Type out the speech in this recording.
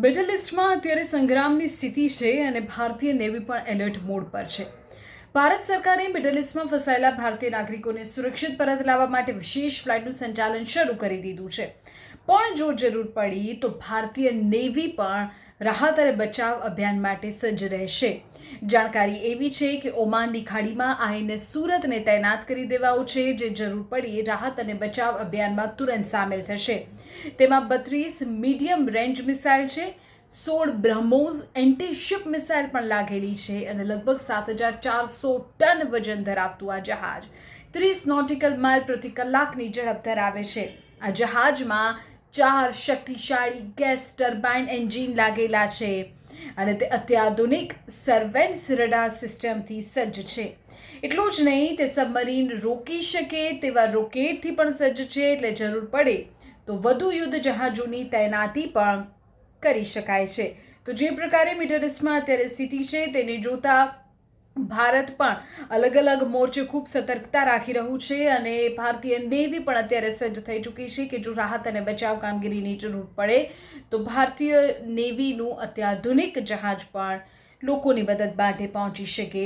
Middle ઇસ્ટમાં અત્યારે સંગ્રામની સ્થિતિ છે અને ભારતીય નેવી પણ એલર્ટ મોડ પર છે. ભારત સરકારે મિડલ ઇસ્ટમાં ફસાયેલા ભારતીય નાગરિકોને સુરક્ષિત પરત લાવવા માટે વિશેષ ફ્લાઇટનું સંચાલન શરૂ કરી દીધું છે. પણ જો જરૂર પડી તો ભારતીય નેવી પણ રાહત અને બચાવ અભિયાન માટે સજ્જ રહેશે. જાણકારી એવી છે કે ઓમાનની ખાડીમાં આઈએનએસ સુરતને તૈનાત કરી દેવાયું છે, જે જરૂર પડી રાહત અને બચાવ અભિયાનમાં તુરંત સામેલ થશે. તેમાં 32 મીડિયમ રેન્જ મિસાઇલ છે, 16 બ્રહ્મોસ એન્ટી શિપ મિસાઇલ પણ લાગેલી છે અને લગભગ 7,400 ટન વજન ધરાવતું આ જહાજ 30 નોટિકલ માઇલ પ્રતિ કલાકની ઝડપ ધરાવે છે. આ જહાજમાં 4 શક્તિશાળી ગેસ ટર્બાઇન એન્જિન લાગેલા છે અને તે અત્યાધુનિક સર્વેલન્સ રડાર સિસ્ટમથી સજ્જ છે. એટલું જ નહીં, તે સબમરીન રોકી શકે તેવા રોકેટથી પણ સજ્જ છે, એટલે જરૂર પડે તો વધુ યુદ્ધ જહાજોની તૈનાતી પણ કરી શકાય છે. તો જે પ્રકારે મિડલ ઇસ્ટમાં અત્યારે સ્થિતિ છે તેને જોતા ભારત પણ અલગ અલગ મોરચે ખૂબ સતર્કતા રાખી રહ્યું છે અને ભારતીય નેવી પણ અત્યારે સજ્જ થઈ ચૂકી છે કે જો રાહત અને બચાવ કામગીરીની જરૂર પડે તો ભારતીય નેવીનું અત્યાધુનિક જહાજ પણ લોકોની મદદ માટે પહોંચી શકે.